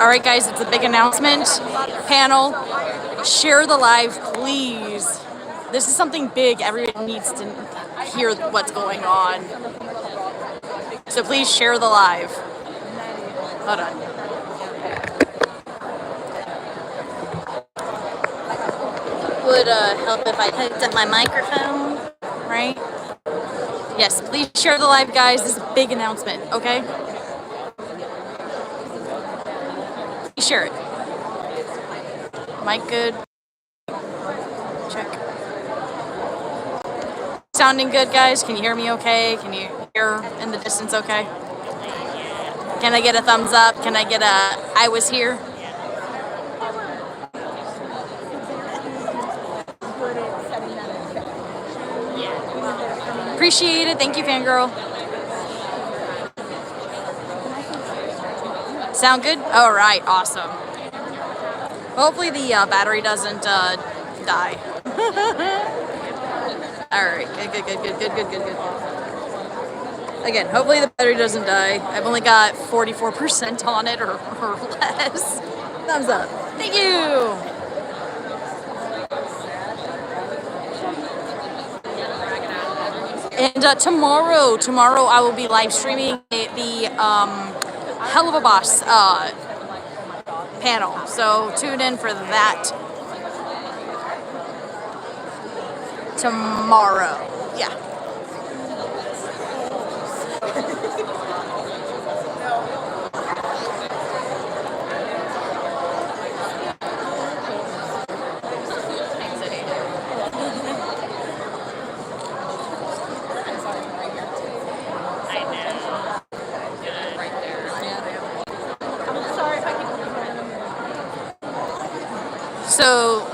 All right, guys, it's a big announcement. Panel, share the live, please. This is something big. Everyone needs to hear what's going on. So please share the live. Hold on. Would help if I hooked up my microphone, right? Yes, please share the live, guys. This is a big announcement, okay? Please share it. Mic good? Check. Sounding good, guys? Can you hear me okay? Can you hear in the distance okay? Can I get a thumbs up? Can I get a I was here? Appreciate it. Thank you, fangirl. Sound good? All right, awesome. Hopefully the battery doesn't die. All right, good. Again, hopefully the battery doesn't die. I've only got 44% on it or less. Thumbs up. Thank you. And tomorrow I will be live streaming the Hell of a Boss panel. So tune in for that tomorrow. Yeah. So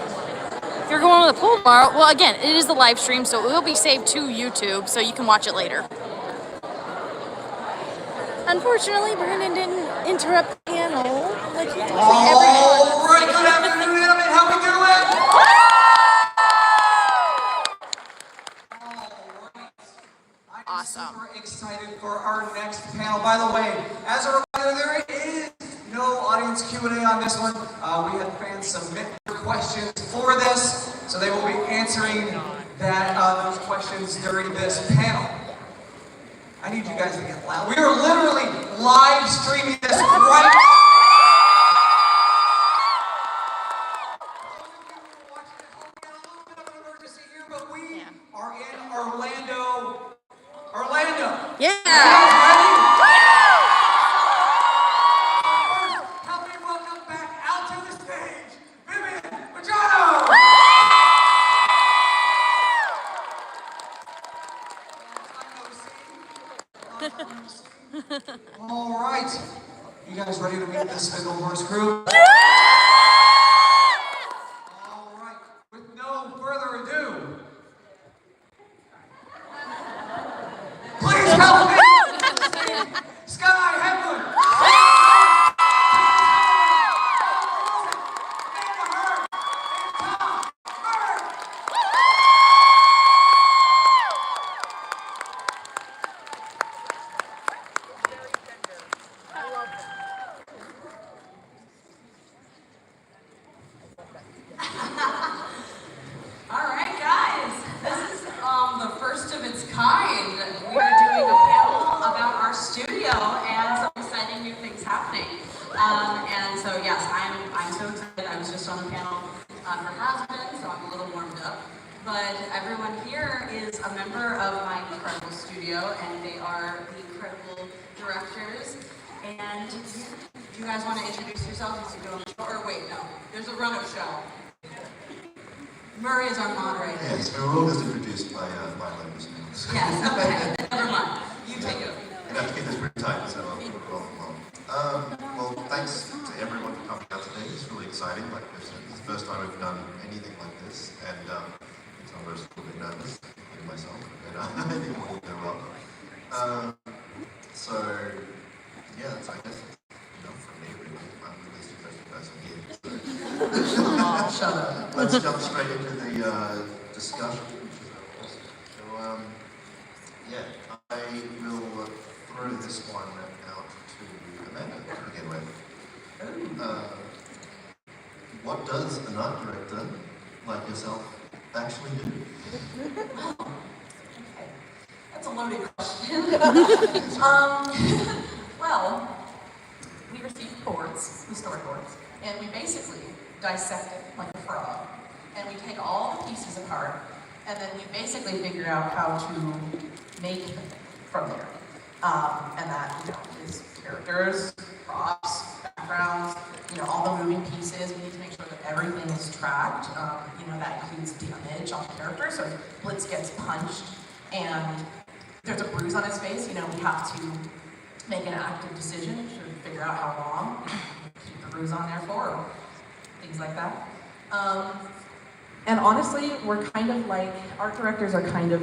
if you're going to the pool tomorrow, well, again, it is the live stream, so it will be saved to YouTube, so you can watch it later. Unfortunately, Brandon didn't interrupt the panel. Like he does all right, good afternoon, Animate. How we doing? All right. I'm super excited for our next panel. By the way, as a reminder, there is no audience Q&A on this one. We had fans submit questions for this, so they will be answering those questions during this panel. I need you guys to get loud. We are literally live streaming this right now. But we are in Orlando. Yeah. All right, you guys ready to meet the SpindleHorse crew? All right, with no further ado, please help me, Sky Headland. And so yes, I'm so excited. I was just on the panel for Has-Been, so I'm a little warmed up. But everyone here is a member of my incredible studio, and they are the incredible directors. And do you guys want to introduce yourselves as you go on the show? Or wait, no, there's a run-up show. Murray is our moderator. Yes, we were all just introduced by members. Yes, okay, never mind. You take it. You have to keep this pretty tight, so I'll put it on. Well, thanks to everyone for coming out today. It's really exciting. Like I said, it's the first time we've done anything like this, and I'm a little bit nervous, including myself, but I think we'll all go well. So, yeah, that's, I guess, enough from me, really. I'm the least impressive person here. So. Shut up. Let's jump straight into the discussion. So, yeah, I will throw this one out to Amanda to begin with. what does an art director like yourself actually do? That's a loaded question. Well, we receive boards, the storyboards, and we basically dissect it like a frog. And we take all the pieces apart, and then we basically figure out how to make the thing from there. And that, is characters, props, backgrounds, all the moving pieces. We need to make sure that everything is tracked. That includes damage on the character. So if Blitz gets punched and there's a bruise on his face, we have to make an active decision to figure out how long to keep the bruise on there for, or things like that. And honestly, we're kind of like, art directors are kind of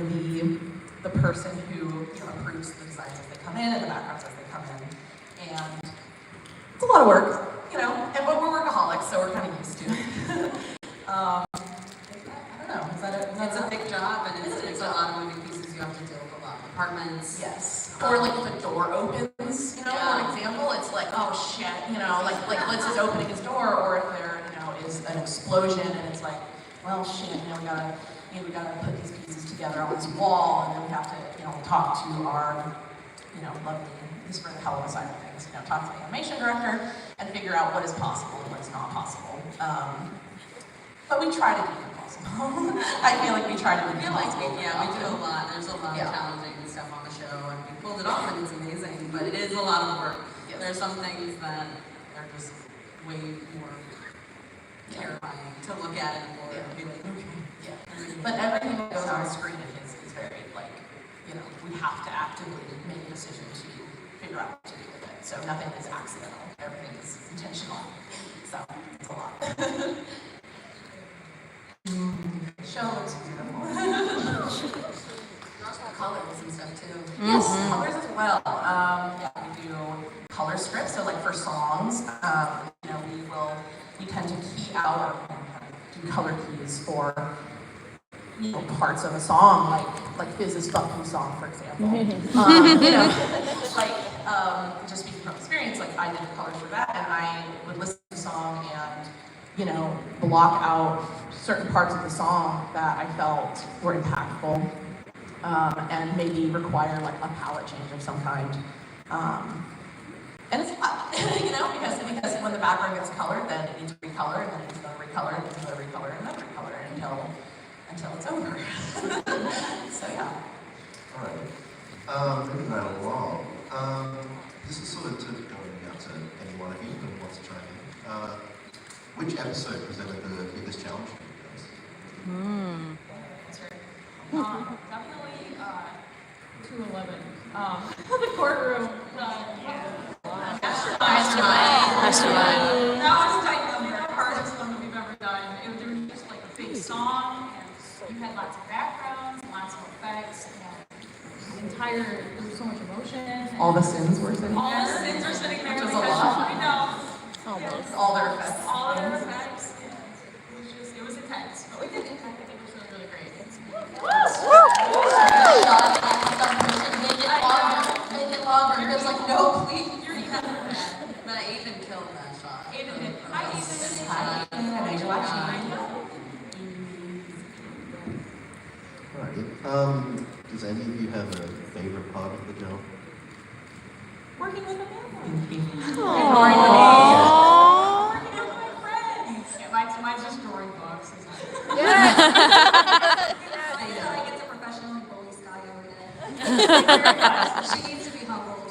the person who approves the designs as they come in and the backgrounds as they come in. And it's a lot of work, but we're workaholics, so we're kind of used to it. I don't know, It's a big job, and it's a lot of moving pieces. You have to deal with a lot of departments. Yes. Or like if a door opens, for example, it's like, oh shit, like Blitz is opening his door, or if there, is an explosion and it's like, well shit, we gotta put these pieces together on this wall, and then we have to, talk to our, lovely, this for the hell of a side of things, talk to the animation director and figure out what is possible and what's not possible. But we try to keep it possible. I feel like we try to keep it possible. We do a lot. There's a lot of challenging stuff on the show, and we pulled it off, and it's amazing, but it is a lot of work. Yes. There's some things that are just way more terrifying to look at and be like, okay. Yeah. But everything that goes on screen is very, we have to actively make a decision to figure out what to do with it. So nothing is accidental. Everything is intentional. So it's a lot. Show looks beautiful. Colors and stuff too. Yes, colors as well. We do color scripts. So like for songs, we tend to key out or do color keys for parts of a song, like Fizz's "Fuck You" song, for example. Just speaking from experience, I did the colors for that, and I would listen to the song and block out certain parts of the song that I felt were impactful, and maybe require a palette change of some kind. And it's a lot, because when the background gets colored, then it needs to recolor, and then it's going to recolor, and it's going to recolor, and then recolor until it's over. So yeah. All right. Moving right along. This is sort of going out to any one of you who wants to chime in. Which episode presented the biggest challenge for you guys? That's right. Definitely 211. The courtroom. Mastermind. That was like the hardest one that we've ever done. There was just a big song, and you had lots of backgrounds, lots of effects, and there was so much emotion. All the sins were sitting All there. the sins are sitting there. Which was a because- lot. I know. All their effects. All their effects. It was intense. But we did it. I think it was really, really great. Make it longer. It was like, no, please. But Aiden killed that shot. Aiden did. Hi, Aiden. Hi, Major Watching. Alrighty. Does any of you have a favorite part of the job? Working with a family. Thank you. Working with my friends. Yeah, mine's just drawing books. I get to professionally bully Sky every day. She needs to be humbled.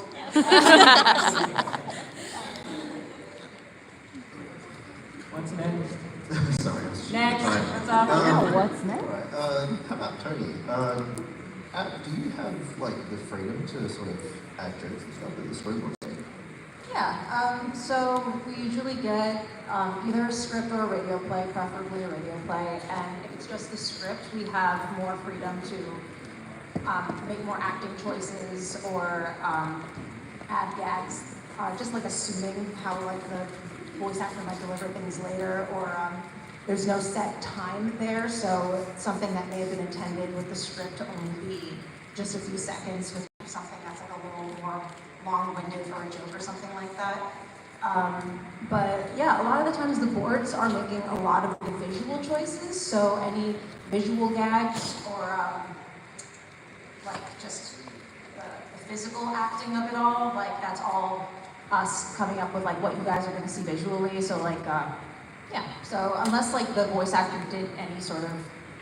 What's next? Sorry, I was just Next. trying. What's up? What's next? Alright, how about Tony? Do you have the freedom to sort of add jokes and stuff with the storyboard? Yeah, so we usually get either a script or a radio play, preferably a radio play, and if it's just the script, we have more freedom to make more acting choices or add gags, just assuming how the voice actor might deliver things later, or there's no set time there, so something that may have been intended with the script to only be just a few seconds with something that's a little more long-winded or a joke or something like that. But yeah, a lot of the times the boards are making a lot of the visual choices. So any visual gags or like just the physical acting of it all, like that's all us coming up with like what you guys are going to see visually. So like, yeah. So unless like the voice actor did any sort of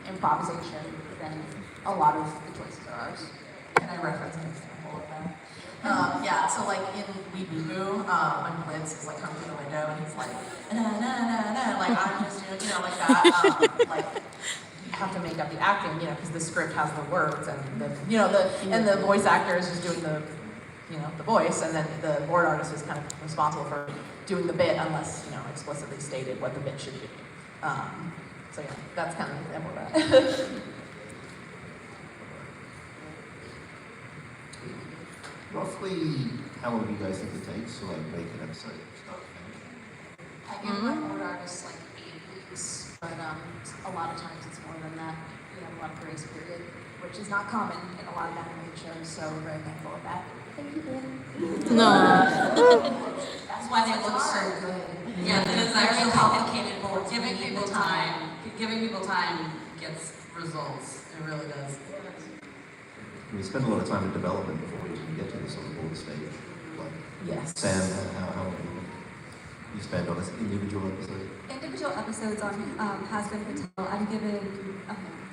improvisation, then a lot of the choices are ours. Can I reference an example of that? Yeah, so like in We Boo Boo, when Blitz is like coming through the window and he's like, na na na na, like I'm just doing, like that. Like you have to make up the acting, because the script has the words and the voice actor is just doing the voice, and then the board artist is kind of responsible for doing the bit unless explicitly stated what the bit should be. So yeah, that's kind of an example of that. Roughly, how long do you guys think it takes to like make an episode start to finish? I give my board artists like 8 weeks, but a lot of times it's more than that. We have a lot of grace period, which is not common in a lot of animated shows, so we're very thankful of that. Thank you, Ben. No. That's why they look so good. Yeah, it is very complicated, but giving people time gets results. It really does. We spend a lot of time in development before we even get to the sort of board stage. Like, Yes. Sam, how long do you spend on this individual episode? Individual episodes on Has Been Patel, I'm given,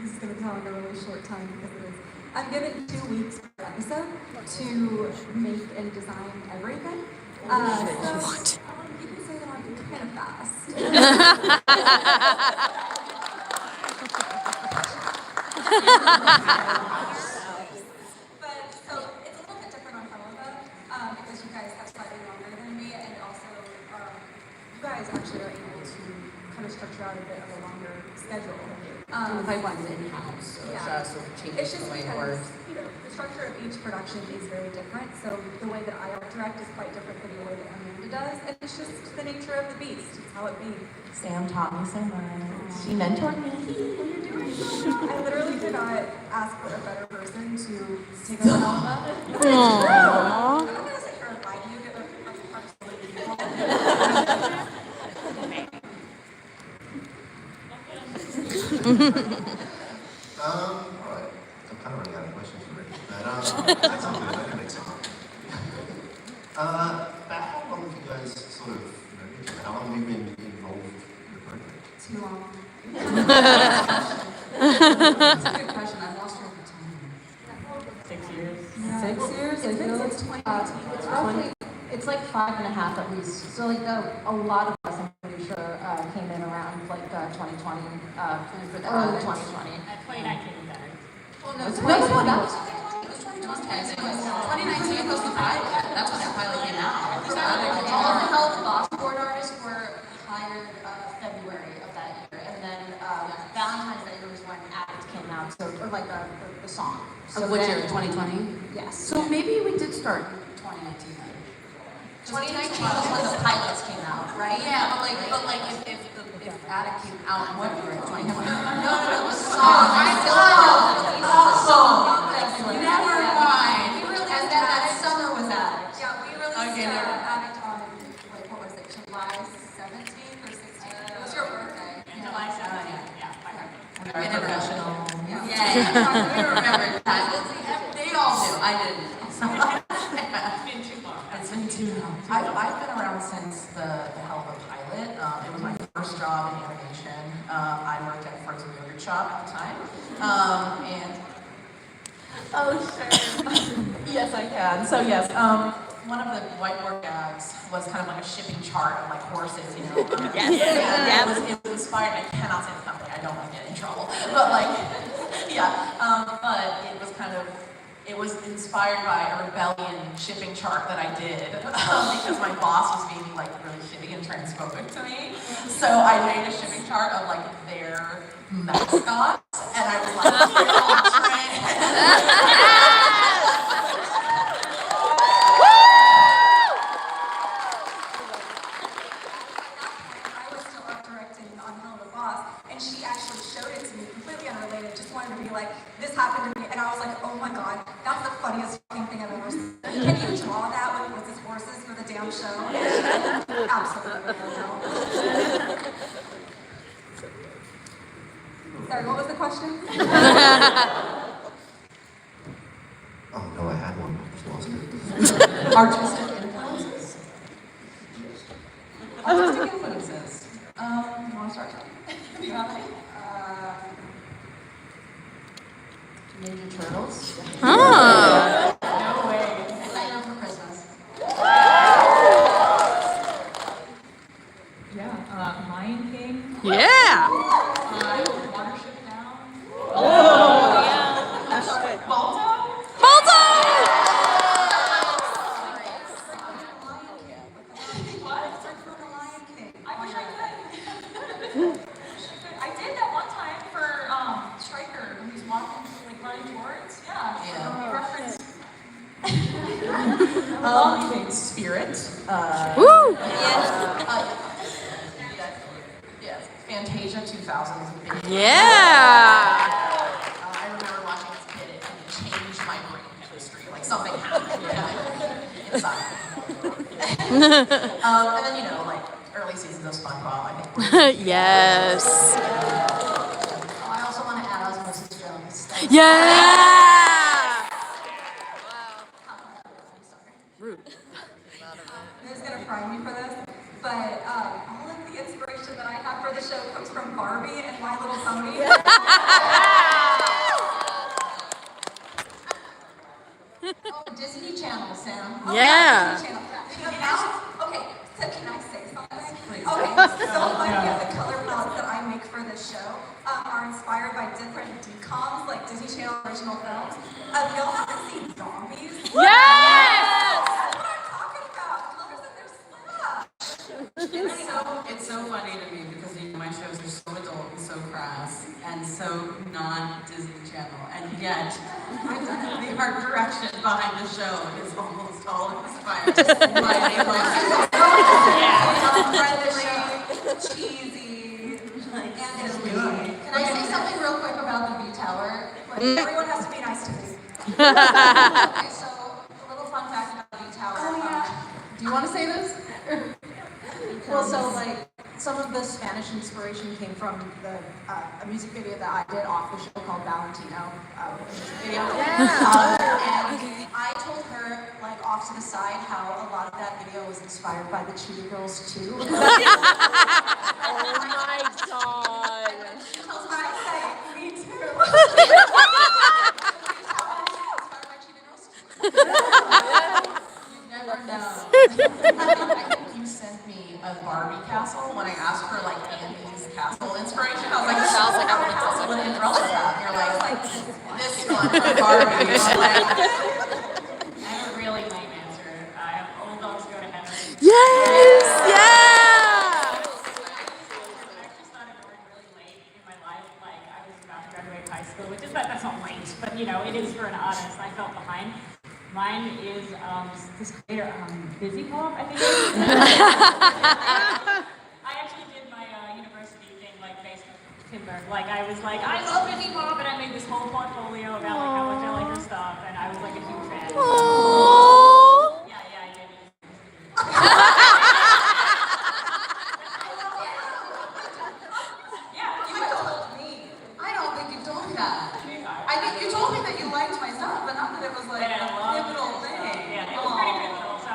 this is going to sound like a really short time because it is. I'm given 2 weeks per episode to make and design everything. So you can say that I'm kind of fast. But so it's a little bit different on Helva because you guys have slightly longer than me, and also you guys actually are able to kind of structure out a bit of a longer schedule. The pipeline's in-house, so Yeah. it sort of It's changes just the way it because, works. the structure of each production is very different. So the way that I direct is quite different than the way that Amanda does. And it's just the nature of the beast. It's how it be. Sam taught me so much. She mentored me. You're doing so well. I literally could not ask for a better person to take over Helva. It's true. I'm not going to sit here and lie to you. Get Alright. I'm kind of running out of questions already. But that's all good. I can make some. About how long have you guys sort of, how long have you been involved in the project? too long. That's a good question. I've lost track of time. 6 years. 6 years? It's been since 2019. It's roughly, it's like 5.5 at least. So like a lot of us, I'm pretty sure, came in around like 2020, early 2020. 2019 better. Well, no, It's 2020. 2020. That was 2019 was the pilot. That's when the pilot came out. All of the Health Boss board artists were hired February of that year, and then Valentine's Day was when Addict came out, so or like the song. So Of which then- year? 2020? Yes. So maybe we did start in 2019 then. 2019 was when the pilots came out, right? Yeah, but like if Attic came out, what year? 2020? No, it was song. Never mind. We released And then that Addict. summer was Addict. Yeah, we released Okay, never- Addict on, like, what was it, July 17th or 16th? It was your birthday. July 17th, yeah. Very professional. Yeah, we remember that. They all do. I didn't. It's been too long. It's been too long. I've been around since the Helva pilot. It was my first job in animation. I worked at a frozen yogurt shop at the time. And oh sure. Yes, I can. So yes, one of the whiteboard gags was kind of like a shipping chart of like horses, Yes. And it was inspired. I cannot say the company. I don't want to get in trouble. But like, yeah. But it was kind of. It was inspired by a rebellion shipping chart that I did because my boss was being like really shitty and transphobic to me. So I made a shipping chart of like their mascots, and I was like, "You're all I was still art directing on Helva Boss, and she actually showed it to me, completely unrelated, just wanted to be like, this happened to me, and I was like, oh my god, that's the funniest fucking thing I've ever seen. Can you draw that with his horses for the damn show? And absolutely. Sorry, what was the question? Oh no, I had one. I just lost it. Artistic influences? Artistic influences. You want to start talking? Do you have any? Ninja Turtles. Oh. No way. Nightmare for Christmas. Yeah, Lion King. Yeah. Watership Down. Balto? Balto! I wish I could. I did that one time for Stryker when he's walking, like running towards. Yeah. Yeah. You reference. Spirit. Woo! Yes. Fantasia 2000 is a big Yeah. I remember watching as a kid it changed my brain chemistry. Like something happened inside. And then, like early seasons of SpongeBob, I think. Yes. I also want to add Osmosis Jones. Yeah. Rude. This is gonna fry me for this, but all of the inspiration that I have for the show comes from Barbie and My Little Pony. Oh, Disney Channel, Sam. Yeah. Disney Channel. Okay, so can I say something? Okay, so many of the color palettes that I make for this show are inspired by different DCOMs, like Disney Channel original films. Y'all haven't seen Zombies? Yes. That's what I'm talking about. Colors in their slap. It's so funny to me because my shows are so adult and so crass and so non-Disney Channel, and yet the art direction behind the show is almost all inspired by neighborhood. Friendly, cheesy, and Can I say something real quick about the V Tower? like, everyone has to be nice to me. Okay, so a little fun fact about V Tower. Oh, yeah. Do you want to say this? Well, so like some of the Spanish inspiration came from a music video that I did off the show called Valentino. Music video. And I told her like off to the side how a lot of that video was inspired by the Cheetah Girls too. Oh my god. She tells me I say, me too. You never know. I think you sent me a Barbie castle when I asked for like Andy's castle inspiration. I was like, Sounds like I want a castle. what umbrella that? You're like this one from Barbie. I'm like, I have a really lame answer. I have Old Dogs Go to Heaven. Yes. Yeah. I actually started going really late in my life. Like I was about to graduate high school, which is that's not late, but it is for an artist. I felt behind. Mine is this creator, Busy Pop, I think it is. I actually did my university thing like based on Timber. Like I was like, I love Busy Pop, and I made this whole portfolio about like how much I like her stuff, and I was like a huge fan. Aww. Yeah, I did. Yeah, you told me. I don't think you told me that. I think you told me that you liked my stuff, but not that it was like a pivotal thing. Yeah, it was pretty pivotal. So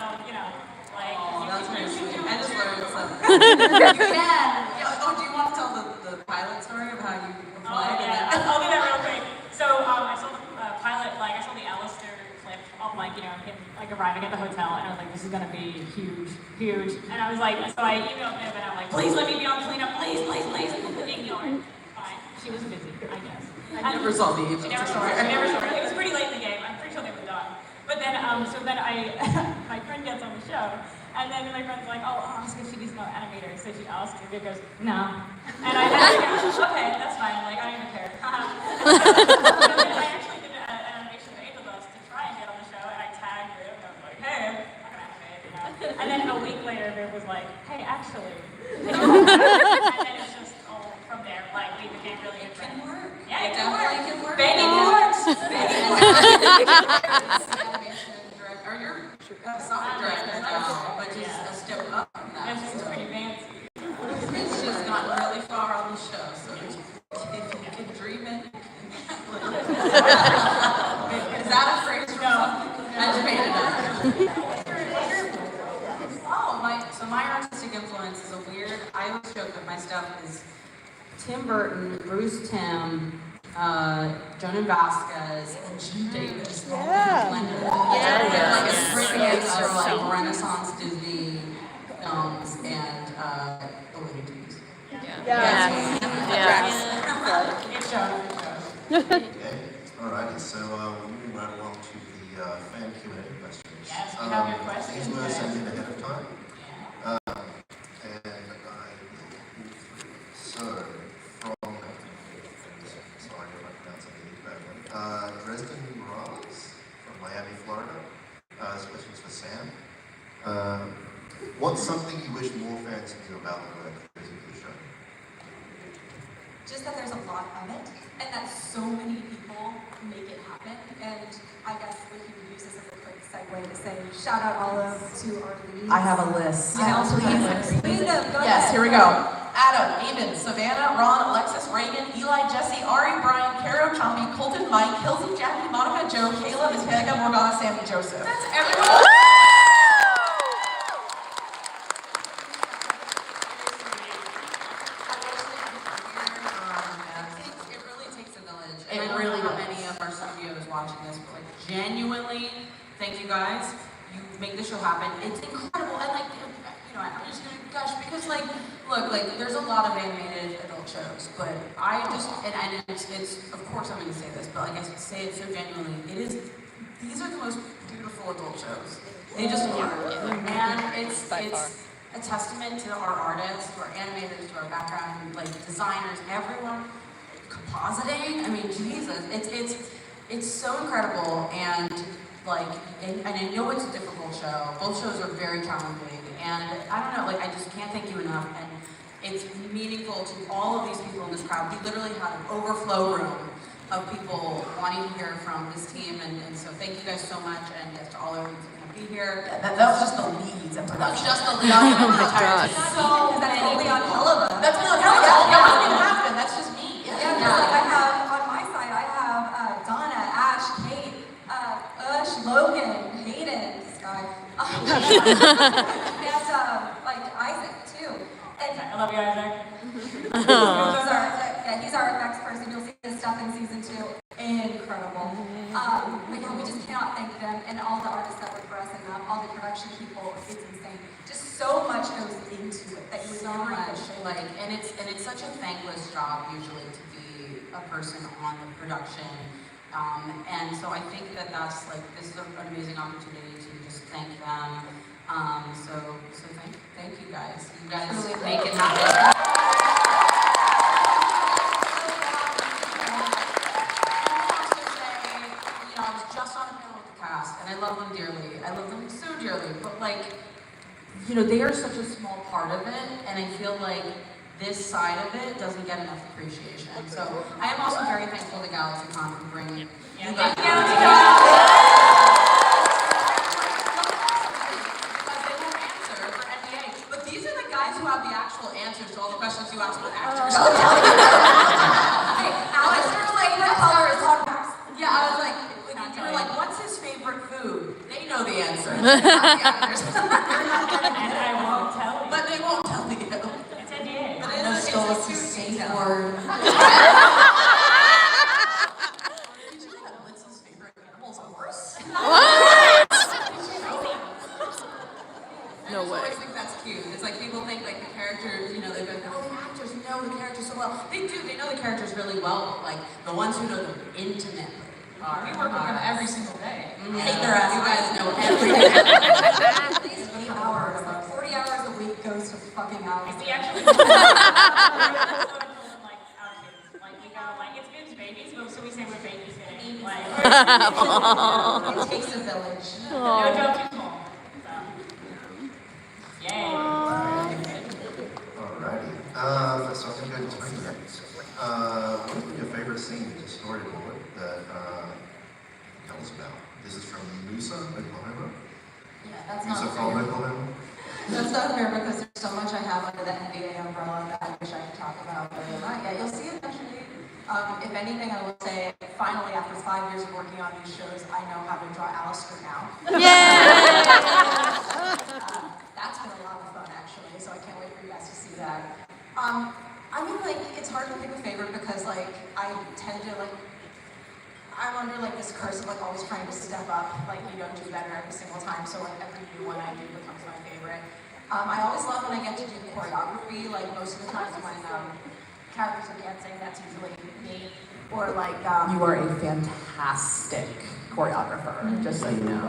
like. That's very sweet. I just learned something. You can. Oh, do you want to tell the pilot story of how you applied? Yeah, I'll do that real quick. So I saw the pilot, like I saw the Alistair clip of him like arriving at the hotel, and I was like, this is gonna be huge. And I was like, so I emailed him, and I'm like, please let me be on cleanup, please. Ignored. Fine. She was busy, I guess. I never saw the email. She never saw it. It was pretty late in the game. I'm pretty sure they were done. But then, my friend gets on the show, and then my friend's like, oh, I'll ask if she needs no animator. So she asks, and he goes, no. And I go, okay, that's fine. Like, I don't even care. And then I actually did an animation of 8 of us to try and get on the show, and I tagged her, and I was like, hey, I can animate, And then a week later, Viv was like, hey, actually. And then it's just all from there. Like, we became really good friends. Yeah, it definitely can work. Baby works. Animation director, or you're song director now, which is a step up from that. Is that a phrase from something? I just made it up. So my artistic influence is a weird, I always joke that my stuff is Tim Burton, Bruce Timm, Jonan Vasquez, and Jim Davis. Yeah. Like a spring mix of like Renaissance Disney films and the Looney Tunes. Yeah. It shows. Okay, alrighty, so moving right along to the fan Q&A questions. Yes, we have your questions. These were sent in ahead of time. Yeah. And I will move through. So, from, sorry if I pronounce any of these badly, Dresden Morales from Miami, Florida. This question is for Sam. What's something you wish more fans knew about the work of the show? Just that there's a lot of it, and that so many people make it happen. And I guess we can use this as a quick segue to say shout out Olive to our leads. I have a list. I also have a list. Read them. Go Yes, ahead. here we go. Adam, Aiden, Savannah, Ron, Alexis, Reagan, Eli, Jesse, Ari, Brian, Caro, Chami, Colton, Mike, Hilsey, Jackie, Monica, Joe, Caleb, Itega, Morgana, Sammy, Joseph. That's everyone. It really takes a village. And I don't know how many of our studios watching this, but like genuinely, thank you guys. You make the show happen. It's incredible. And like, I'm just gonna gush because like, look, like there's a lot of animated adult shows, but I just, and it's of course I'm gonna say this, but like I say it so genuinely, these are the most beautiful adult shows. They just are. And it's a testament to our artists, to our animators, to our background, like designers, everyone compositing. I mean, Jesus, it's so incredible, and like, and I know it's a difficult show. Both shows are very challenging, and I don't know, like I just can't thank you enough. And it's meaningful to all of these people in this crowd. We literally had an overflow room of people wanting to hear from this team, and so thank you guys so much, and yes, to all of you to be here. Yeah, that was just the leads and That was production. just the lead up to the entire team. So that's only on Helena. That's not how that doesn't even happen. That's just me. Yeah, because like I have on my side, I have Donna, Ash, Kate, Ush, Logan, Hayden, Sky, and like Isaac too. And I love you, Isaac. he's our effects person. You'll see his stuff in season 2. Incredible. But yeah, we just cannot thank them and all the artists that work for us enough, all the production people. It's insane. Just so much goes into it that you would So never much, even like, and it's such a thankless job usually to be a person on the production, and so I think that's like this is an amazing opportunity to just thank them. So thank you guys. You guys make it happen. I was just on a panel with the cast, and I love them dearly. I love them so dearly, but like, they are such a small part of it, and I feel like this side of it doesn't get enough appreciation. So I am also very thankful to GalaxyCon for bringing you guys. GalaxyCon! Because they won't answer for NBA, but these are the guys who have the actual answers to all the questions you ask the actors. Hey, Alex, your favorite color is hot wax. Yeah, I was like, you were like, what's his favorite food? They know the answer. Not the actors. And I won't tell you. But they won't tell you. It's NDA. But No it's still a it's a cute safe detail. word. Litz's favorite animal's a horse? No way. I always think that's cute. It's like people think like the characters, they've been, oh, the actors know the characters so well. They do, they know the characters really well, but like the ones who know them intimately. We work with them every single day. Hate their ass. You guys know everything. These 8 hours, like 40 hours a week goes to fucking hours. We actually like our kids. Like we go like it's Vin's babies, but so we say we're babysitting. Like It takes a village. no joke too small. So yay. Alrighty. So I'm going to go to 20 minutes. What would be your favorite scene in the storyboard that tell us about? This is from Musa, Oklahoma. Yeah, that's Musa not from fair. Oklahoma. That's not fair because there's so much I have under the NBA umbrella that I wish I could talk about, but not yet. You'll see it eventually. If anything, I will say, finally, after 5 years of working on these shows, I know how to draw Alistair now. Yay! That's been a lot of fun, actually, so I can't wait for you guys to see that. I mean, like, it's hard to pick a favorite because, like, I tend to, like, I'm under, like, this curse of, like, always trying to step up. Like, you don't do better every single time, so, like, every new one I do becomes my favorite. I always love when I get to do choreography. Like, most of the times when characters are dancing, that's usually me. Or, like, you are a fantastic choreographer, just so you know.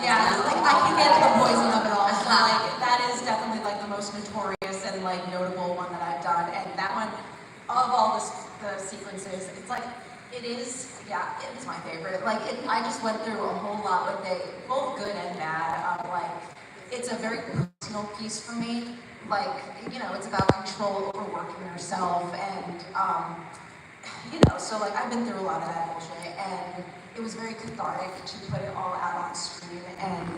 Yeah, like I can get to the poison of it all. So like that is definitely like the most notorious and like notable one that I've done. And that one, of all the sequences, it's like it is my favorite. Like I just went through a whole lot with it, both good and bad. Like it's a very personal piece for me. Like it's about control over working yourself, and so like I've been through a lot of that bullshit, and it was very cathartic to put it all out on screen. And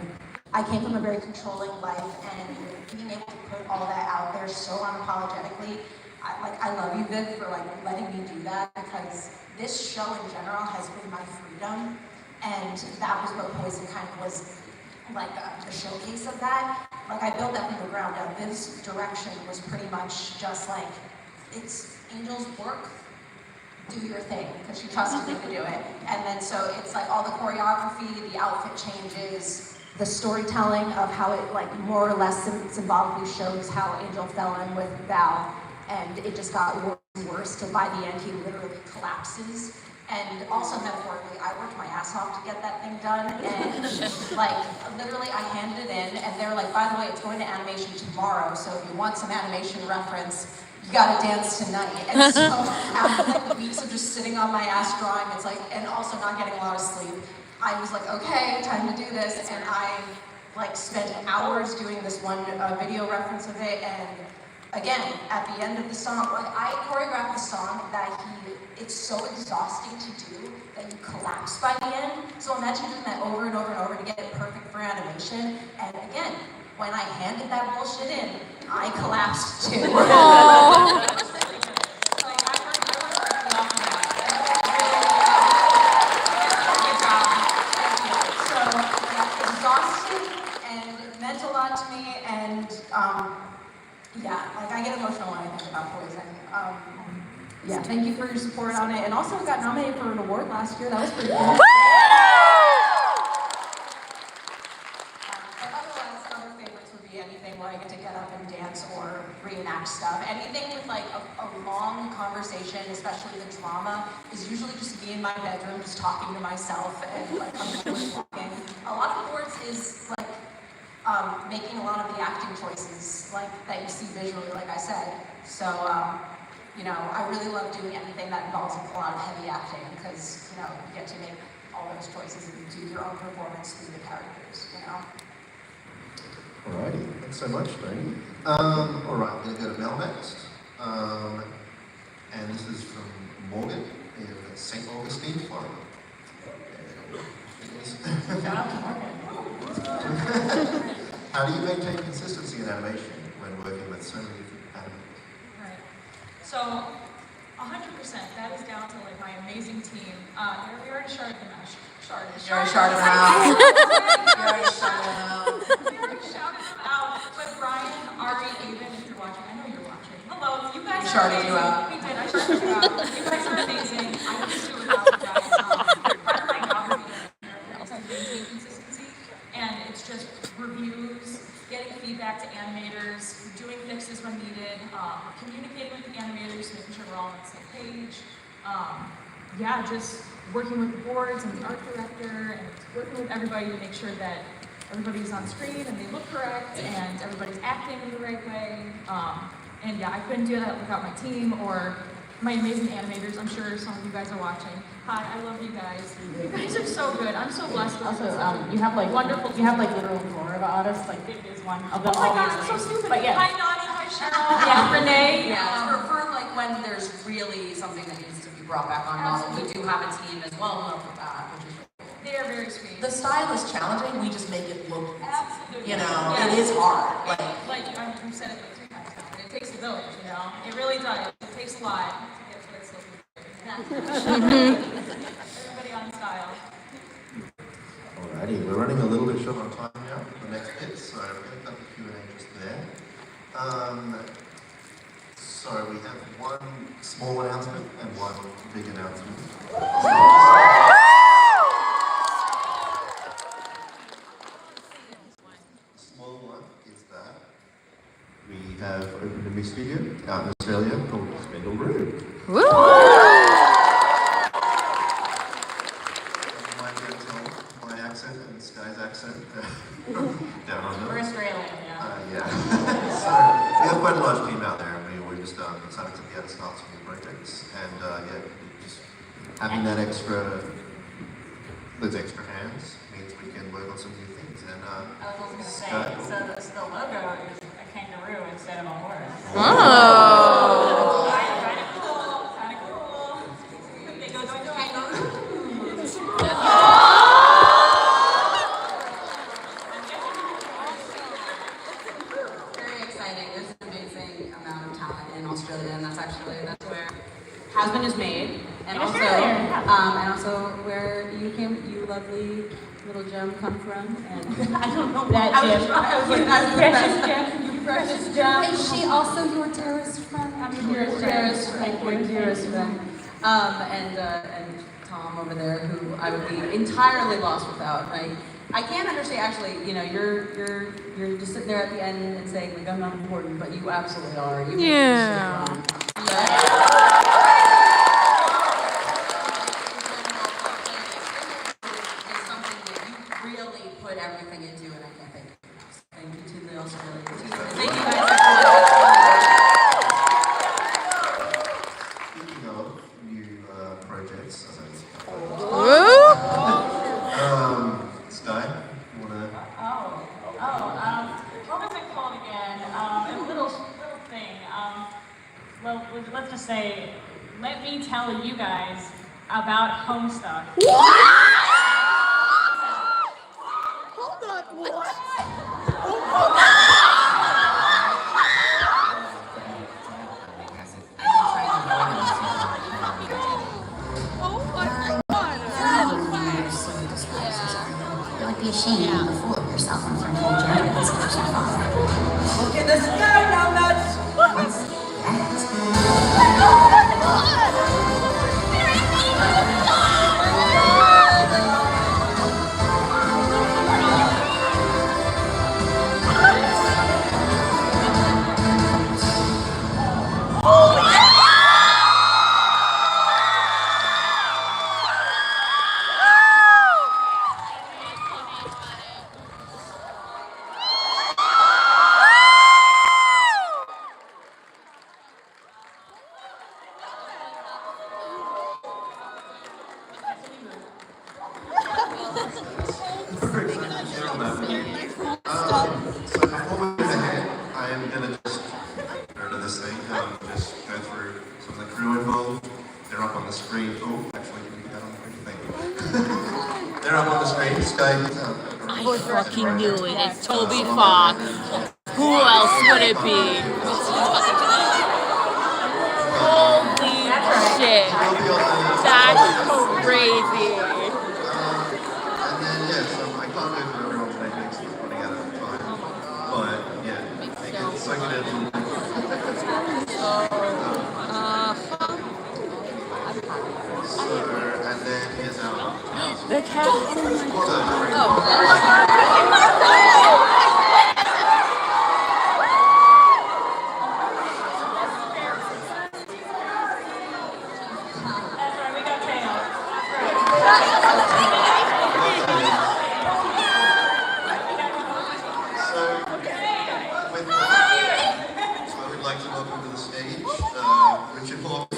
I came from a very controlling life, and being able to put all that out there so unapologetically, I love you, Viv, for like letting me do that, because this show in general has been my freedom, and that was what Poison kind of was like the showcase of that. Like I built that from the ground up. Viv's direction was pretty much just like, it's Angel's work. Do your thing, because she trusted me to do it. And then so it's like all the choreography, the outfit changes, the storytelling of how it like more or less symbolically shows how Angel fell in with Val, and it just got worse and worse till by the end he literally collapses. And also metaphorically, I worked my ass off to get that thing done, and like literally I handed it in, and they're like, by the way, it's going to animation tomorrow, so if you want some animation reference, you gotta dance tonight. And so after like weeks of just sitting on my ass drawing, it's like, and also not getting a lot of sleep, I was like, okay, time to do this. And I like spent hours doing this one video reference of it. And again, at the end of the song, like I choreographed the song that it's so exhausting to do that you collapse by the end. So imagine doing that over and over and over to get it perfect for animation. And again, when I handed that bullshit in, I collapsed too. Exhausting and meant a lot to me, and like I get emotional when I think about Poison. Thank you for your support on it, and also got nominated for an award last year. That was pretty cool. Anything where I get to get up and dance or reenact stuff. Anything with like a long conversation, especially the drama, is usually just me in my bedroom just talking to myself and like talking. A lot of awards is like making a lot of the acting choices like that you see visually, like I said. So I really love doing anything that involves a lot of heavy acting, because you get to make all those choices and do your own performance through the characters. Alrighty, thanks so much, Brady. Alright, we're going to go to Mel next. And this is from Morgan in St. Augustine, Florida. Shout out to Morgan. How do you maintain consistency in animation when working with so many different animators? Right. So, 100%, that is down to like my amazing team. We already sharded them out. You already shouted them out. You already shouted them out. We already shouted them out. But Brian, Ari, Aiden, if you're watching, I know you're watching. Hello, you guys are sharded amazing. you out. We did, I sharded you out. You guys are amazing. I couldn't do it without you guys. Part of my job is to maintain consistency, and it's just reviews, getting feedback to animators, doing fixes when needed, communicating with the animators, making sure we're all on the same page. Just working with the boards and the art director, and working with everybody to make sure that everybody's on screen and they look correct and everybody's acting in the right way. I couldn't do that without my team or my amazing animators. I'm sure some of you guys are watching. Hi, I love you guys. You guys are so good. I'm so blessed with you. Also, you have like wonderful. You have like literal Florida artists. Like It is one. of them. Oh my God, I'm so stupid. But yeah. Hi, Nani. Hi, Cheryl. Yeah, Renee. Yeah, for like when there's really something that needs to be brought back on model, we do have a team as well with that, which is really cool. They are very sweet. The style is challenging, we just make it look easy. Absolutely. You know, Yeah. it is hard. Like, We've said it like 3 times now, but it takes a village, you know? It really does. It takes a lot to get to where it's looking good. Everybody on style. Alrighty, we're running a little bit short on time now for the next bit, so we're going to cut the Q&A just there. So we have one small announcement and one big announcement. The small one is that we have opened a new studio out in Australia called SpindleHorse. You might be able to tell my accent and Sky's accent down under. We're Australian, yeah. Yeah. So we have quite a large team out there, and we're just excited to be able to start some new projects. And yeah, just having that those extra hands means we can work on some new things. And I was also going to say, so the logo is a kangaroo instead of a horse. Oh. Kind of cool. They go kangaroo. Very exciting. There's an amazing amount of talent in Australia, and that's where Hasbin is made, and also where you lovely little gem come from. And I don't know that gem. I was like, precious gem, you precious gem. Is she also your dearest friend? I'm your dearest friend, my dearest friend. And Tom over there, who I would be entirely lost without. I can't understand. Actually, you know, you're just sitting there at the end and saying like I'm not important, but you absolutely are. You Yeah. It's something that you really put everything into, and I can't thank you enough. Thank you to the Australian team. Thank you guys so speaking of new projects, Sky, you want to? What was it called again? A little thing. Well, let's just say, let me tell you guys about Homestuck. Hold on, what? It would be a shame to be full of yourself in front of your genitals or something. look in the sky now, nuts! What's So before we move ahead, I am going to just go to this thing, just go through some of the crew involved. They're up on the screen. Oh, actually, can you get that on the screen? Thank you. They're up on the screen. Sky, I fucking knew it. It's Toby Fox. Who else would it be? Holy shit. That's crazy. And then, yeah, so I can't go through everyone's name because we're running out of time. But, yeah, they can suck it in. And then here's our... The cat. That's right, we got tails. So, with that, I would like to welcome to the stage Richard Hawke.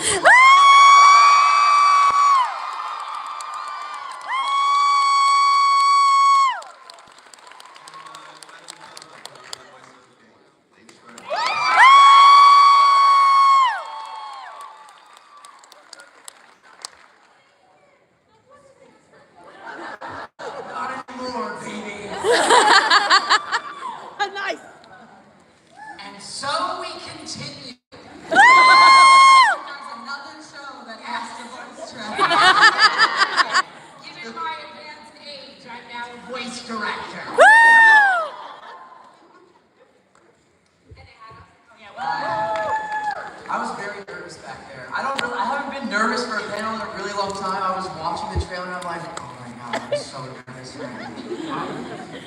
watching the trailer and I'm like, oh my god, I'm so nervous right now.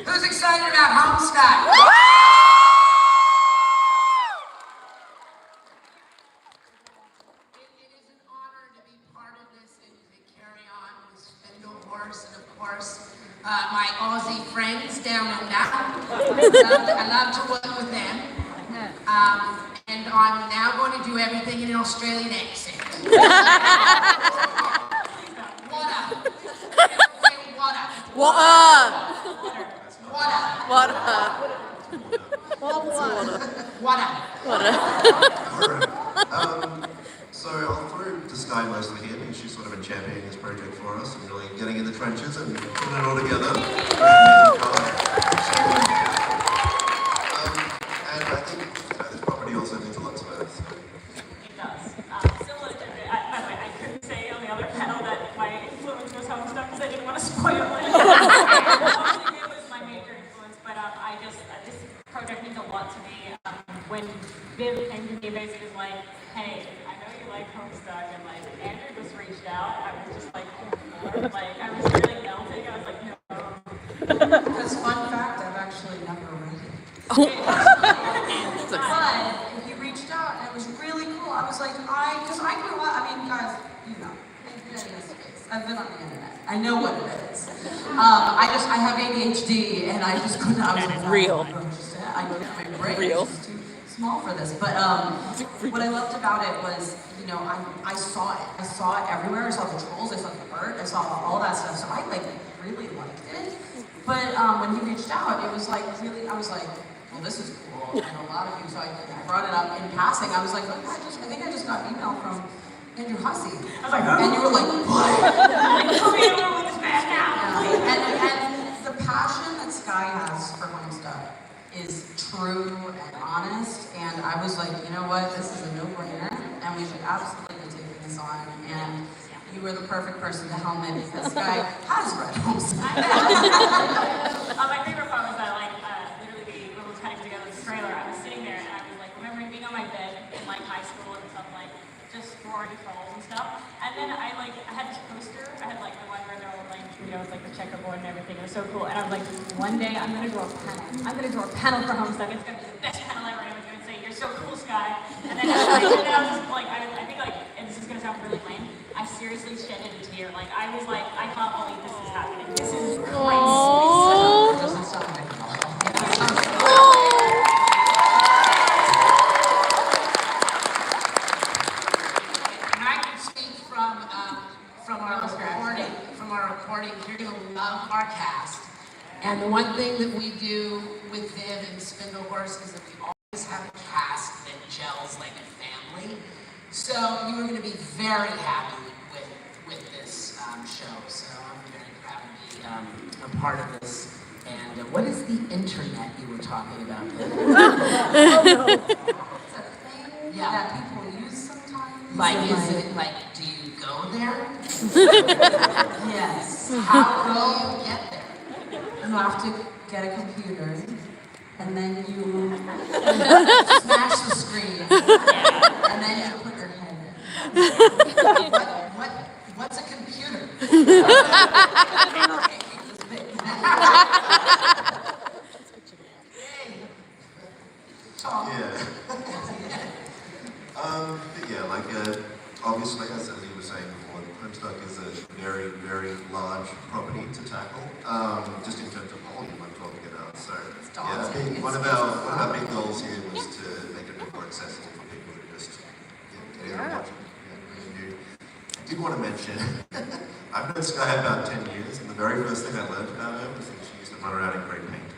Who's excited about Homestuck? It is an honor to be part of this and to carry on with SpindleHorse and of course my Aussie friends down under. I love to work with them. And I'm now going to do everything in an Australian accent. Water. Water. Water. So I'll throw to Sky mostly here because she's sort of been championing this project for us and really getting in the trenches and putting it all together. And I think this property also means a lot to her. So. It does. Similar to, by the way, I couldn't say on the other panel that my influence was Homestuck because I didn't want to spoil it. Obviously, it was my major influence, but this project means a lot to me. When Viv came to me, basically was like, hey, I know you like Homestuck, and like Andrew just reached out. I was just like, I was really melting. I was like, no. Because fun fact, I've actually never read it. But he reached out and it was really cool. I was like, because I grew up, I mean, guys, you know, I've been in this space. I've been on the internet. I know what it is. I have ADHD and I just couldn't, I was like, Real. I know my brain is just too small for this. But what I loved about it was, you know, I saw it. I saw it everywhere. I saw the trolls, I saw the art, I saw all that stuff. So I like really liked it. But when he reached out, it was like really, I was like, well, this is cool. And a lot of you, so I brought it up in passing. I was like, oh, I think I just got an email from Andrew Hussey. I was like, oh. And you were like, what? And the passion that Sky has for Homestuck is true and honest. And I was like, you know what? This is a no-brainer. And we should absolutely be taking this on. And you were the perfect person to helm it because Sky has read Homestuck. My favorite part was that, literally, when we were cutting together this trailer, I was sitting there and I was like, remembering being on my bed in high school and stuff, just drawing trolls and stuff. And then I had this poster. I had the one where they're all with the checkerboard and everything. It was so cool. And I was like, one day I'm gonna draw a panel. I'm gonna draw a panel for Homestuck. It's gonna be the best panel ever. And I was gonna say, you're so cool, Sky. And then I was just I think and this is gonna sound really lame. I seriously shed a tear. I was like, I can't believe this is happening. This is crazy. It doesn't sound like and I can speak from our recording here. We love our cast. And the one thing that we do with Viv and SpindleHorse is that we always have a cast that gels like a family. So you are going to be very happy with this show. So I'm very proud to be a part of this. And what is the internet you were talking about? Is that a thing that people use sometimes? Is it do you go there? Yes. How do you get there? You have to get a computer, and then you smash the screen, and then you put your head in. What's a computer? Obviously, as you were saying before, Homestuck is a very, very large property to tackle, just in terms of volume, I'm talking about. So, yeah, I think one of our big goals here was to make it a bit more accessible for people who just get in and watch it. I did want to mention, I've known Sky about 10 years, and the very first thing I learned about her was that she used to run around in grey paint.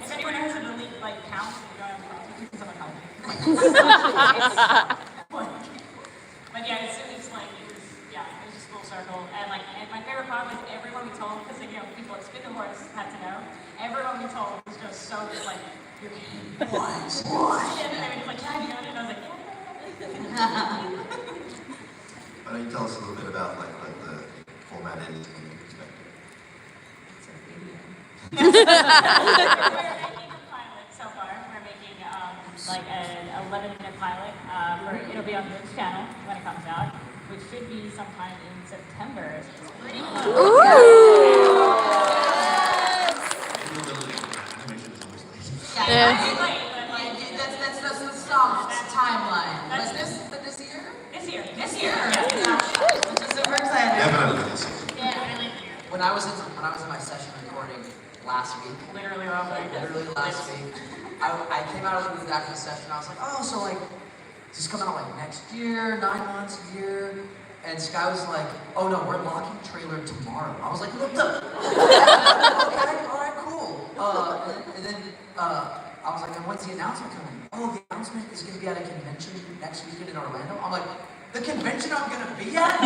If anyone has an elite count, someone help me. But yeah, it was just full circle. And my favorite part was everyone we told, because people at SpindleHorse had to know. Everyone we told was just so you're what? And they were just can I be on it? And I was like, yeah. Why don't you tell us a little bit about the format is and the perspective? We're making a it'll be on this channel when it comes out, which should be sometime in September. So it's pretty Yeah, that's the soft timeline. But this year? This year. Which is super exciting. Definitely this year. Yeah, really. When I was in my session recording last week, Literally last week. I came out of the acting session. I was like, oh, so like, is this coming out like next year, 9 months, a year? And Sky was like, oh no, we're locking trailer tomorrow. I was like, what the? Okay, all right, cool. And then I was like, and when's the announcement coming? Oh, the announcement is going to be at a convention next weekend in Orlando. I'm like, the convention I'm going to be at?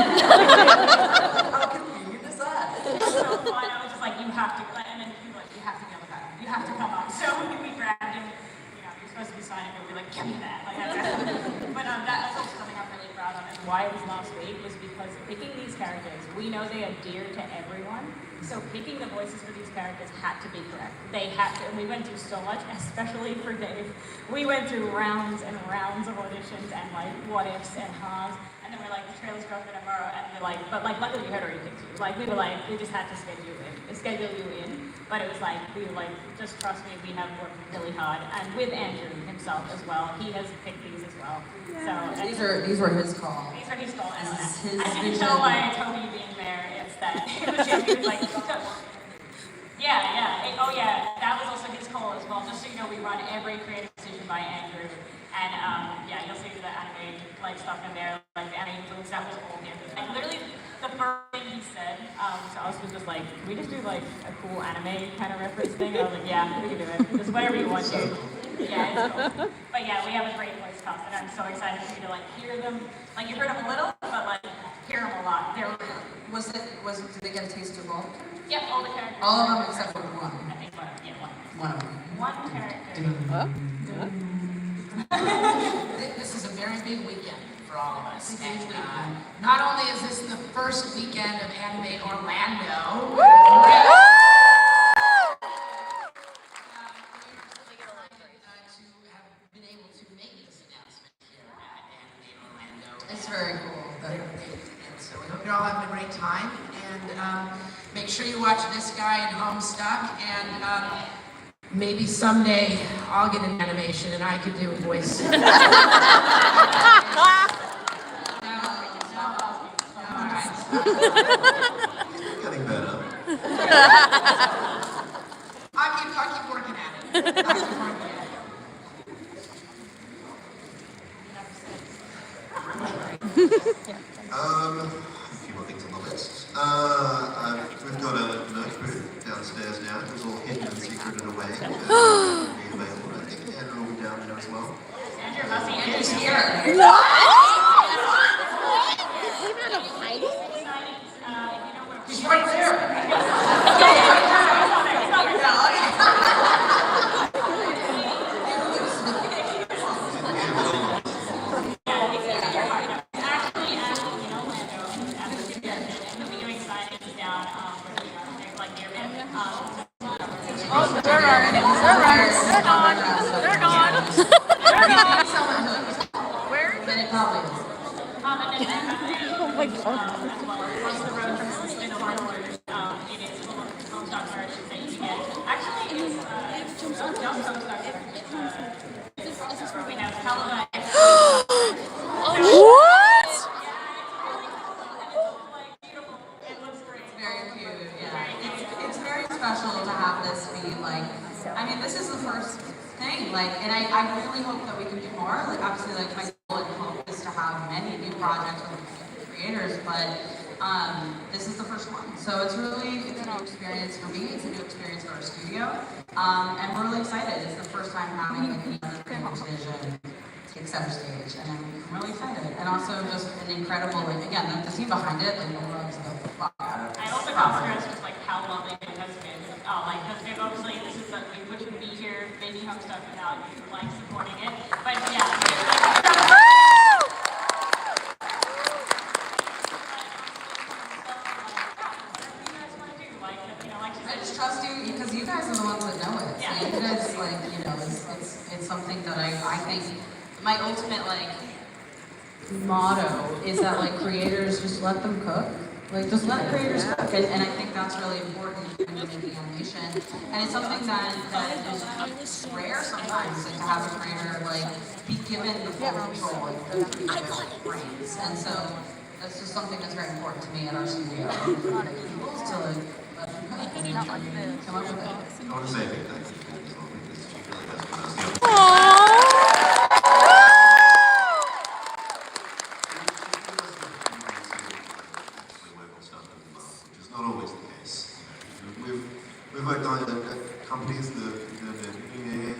How convenient is that? So fun. I was just like, you have to, and then he was like, you have to be on the back. You have to come on. So we grabbed him. You know, you're supposed to be signing, but we're like, give me that. Like, but that was also something I'm really proud of. And why it was last week was because picking these characters, we know they are dear to everyone. So picking the voices for these characters had to be correct. They had to, and we went through so much, especially for Dave. We went through rounds and rounds of auditions and like what ifs and ha's. And then we're like, the trailer's dropping tomorrow, and we're like, but like luckily we had already picked you. Like we were like, we just had to schedule you in. But it was like, we were like, just trust me, we have worked really hard. And with Andrew himself as well, he has picked these as well. So These were his call. these are his call. And This is his I can vision. tell by Toby being there, it's that it was just, he was like, that was also his call as well. Just so you know, we run every creative decision by Andrew. And you'll see the anime like stuff in there, like the anime influence, that was all him. And literally the first thing he said to us was just like, can we just do like a cool anime kind of reference thing? And I was like, yeah, we can do it. Just whatever you want to. Yeah, it's cool. But yeah, we have a great voice cast, and I'm so excited for you to like hear them. Like you heard them a little, but like hear them a lot. They're Did they get a taste of all? yeah, all the characters. All of them except for one. I think one. One of them. One character. This is a very big weekend for all of us. And not only is this the first weekend of Animate Orlando, to have been able to make this announcement here at Animate Orlando. It's very cool. And so we hope you're all having a great time. And make sure you watch this guy in Homestuck. And maybe someday I'll get an animation and I could do a voice. Getting better. I'll keep working at it. I'll keep working at it. A few more things on the list. We've got a note booth downstairs now. It was all hidden and secreted away. It'll be available. I think Andrew will be down there as well. Andrew's here. He's right there. Oh my god. Across the road from SpindleHorse, it is Homestuck merch that you can get. Actually, it's just Homestuck merch. It's probably now televised. What? It looks great. Very cute, yeah. It's very special to have this be like, I mean, this is the first thing, like, and I really hope that we can do more. Like, obviously, like, my goal and hope is to have many new projects with creators, but this is the first one. So it's a new experience for me, it's a new experience for our studio, and we're really excited. It's the first time having another creative vision take center stage, and I'm really excited. And also just an incredible, like, again, the team behind it, like, loves the fuck out of it. I also got stressed just like how lovely it has been. Like, because they've obviously, this is like, we wouldn't be here making Homestuck without you, like, supporting it. But yeah. I just trust you because you guys are the ones that know it. Yeah. So you guys, like, you know, it's something that I think my ultimate, like, motto is that like creators just let them cook. Like just let creators cook, and I think that's really important when you're making animation. And it's something that is rare sometimes, like to have a creator like be given the full control, like the frames. And so that's just something that's very important to me at our studio. To like let them cook and come up with it. I want to say a big thank you to Katie as well, because she really has given us the opportunity. Not always the case. We've worked on companies that and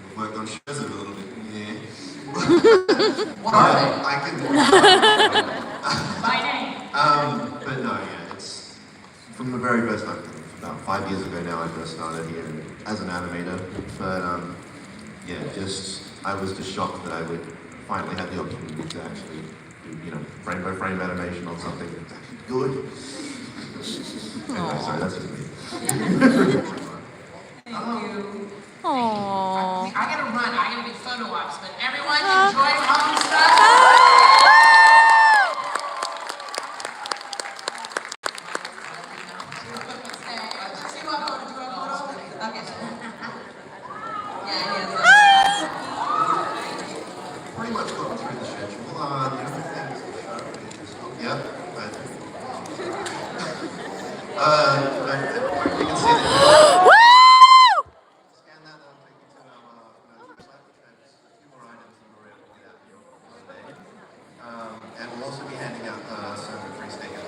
we've worked on shows that are a little bit What are they? I can. By name. But no, yeah, it's from the very first time. About 5 years ago now, I first started here as an animator. But yeah, I was just shocked that I would finally have the opportunity to actually do, frame by frame animation on something that's actually good. Anyway, sorry, that's just me. Thank you. Aww. I gotta run. I gotta do photo ops, but everyone enjoy home stuff. Pretty much gone through the schedule. The other things yeah, we can see that. Scan that, that'll take you to our website, which has a few more items that we're able to get out here on Monday. And we'll also be handing out some free stickers. Do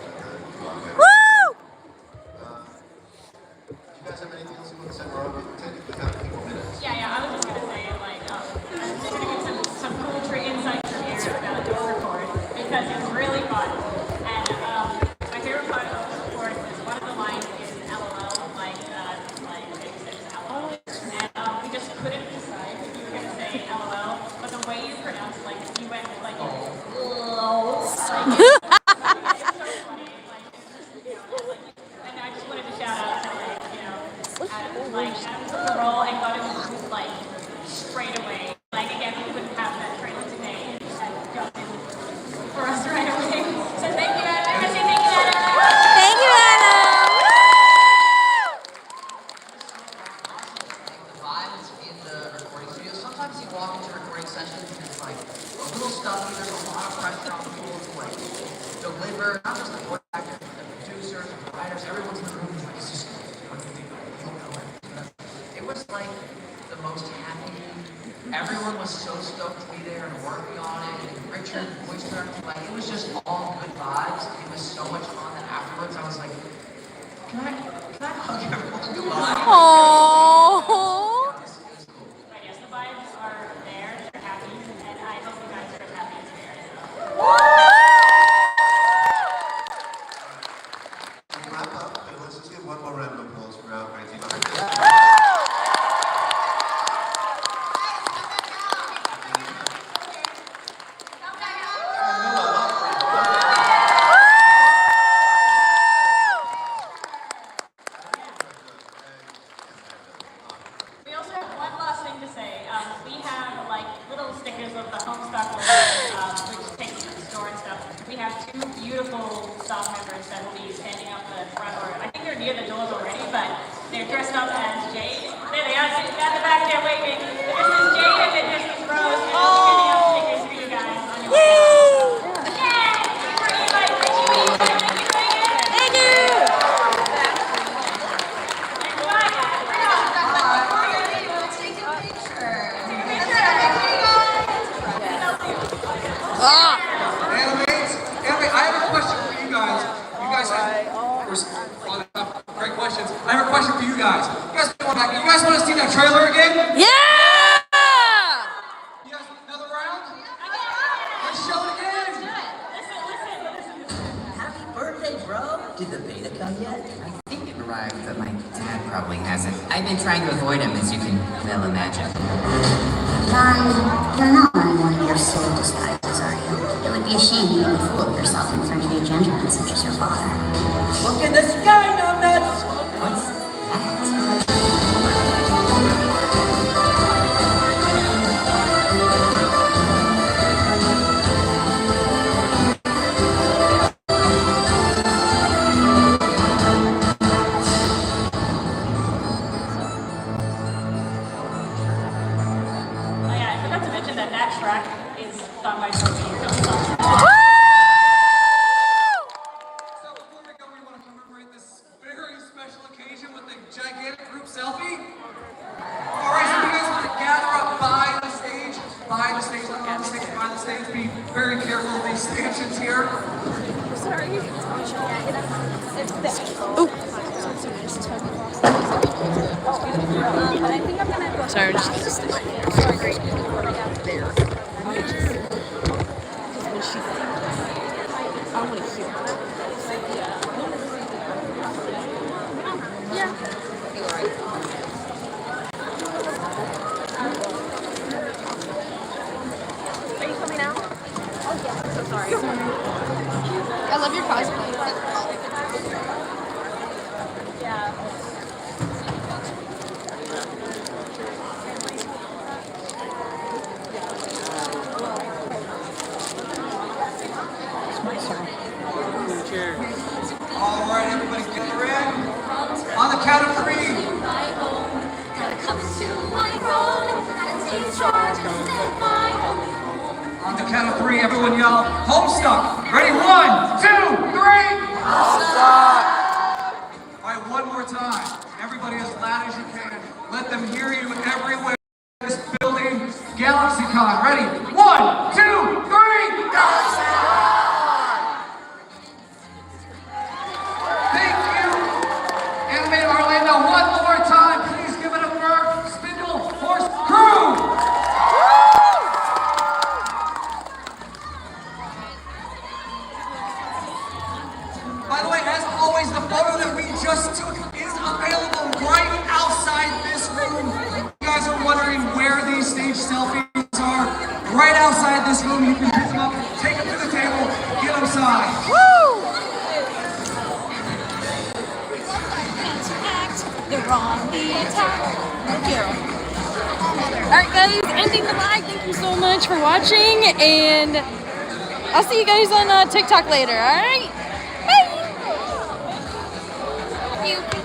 you guys have anything else you want to say? Or we can technically have a few more minutes. Yeah, I was just gonna say, like, I'm just gonna get some cool insights from here about Door Record, because it's really fun. And my favorite part of Door Record is one of the lines is LOL, like Jake says LOL. And we just couldn't decide if you were gonna say LOL, but the way you pronounce it, like, you went like, LOL. Like, it's so funny, like, and I just wanted to shout out to Adam took the role and got it like straight away. Like again, we couldn't have that trailer today and jumped in for us right away. So thank you, Adam. I say thank you, Adam. Thank you, Adam. The vibes in the recording studio. Sometimes you walk into recording sessions and it's like a little stuffy. There's a lot of pressure on people to like deliver, not just the voice actors, but the producers, the writers. Everyone's in the room. It's like, it's just what do you think? You don't know it. It was like the most happy. Everyone was so stoked to be there and working on it. And Richard voiced her. Like it was just all good vibes. It was so much fun that afterwards I was like, can I hug everyone goodbye? Aww. But yes, the vibes are there. They're happy, and I hope you guys are as happy as we are. We'll wrap up, but let's just give one more round of applause for our great team. We also have one last thing to say. We have like little stickers of the Homestuck logo, which takes you to the store and stuff. We have two beautiful staff members that will be standing up the front, or I think they're near the doors already, but they're dressed up as Jade. There they are, sitting down the back there waving. This is Jade and then this is Rose, and they're standing up stickers for you guys on your way. Animate, I have a question for you guys. You guys great questions. I have a question for you guys. You guys want to see that trailer again? Yeah! You guys want another round? Let's show it again. Happy birthday, bro! Did the beta come yet? I think it arrived, but my dad probably hasn't. I've been trying to avoid him, as you can well imagine. Don, you're not wearing one of your silly disguises, are you? It would be a shame to make a fool of yourself in front of a gentleman such as your father. Look in the sky, numbnuts! What's that? that track is done by Sophie. So before we go, we want to commemorate this very special occasion with a gigantic group selfie. All right, so you guys want to gather up by the stage, not on the stage, by the stage. Be very careful of these stanchions here. Sorry. Sorry, just there. I want to hear it. Yeah. You're right. Are you coming out? Oh yeah. I'm so sorry. I love your cosplay. Yeah. All right, everybody gather in. On the count of 3. On the count of 3, everyone yell, Homestuck. Ready? 1, 2, 3. Homestuck. All right, one more time. Everybody as loud as you can. Let them hear you everywhere in this building. GalaxyCon. Ready? 1, 2, 3. Thank you, Animate Orlando. One more time, please give it up for our SpindleHorse crew. By the way, as always, the photo that we just took is available right outside this room. If you guys are wondering where these stage selfies are, right outside this room. You can pick them up, take them to the table, get them signed. Alright guys, ending the live. Thank you so much for watching, and I'll see you guys on TikTok later, alright? Bye!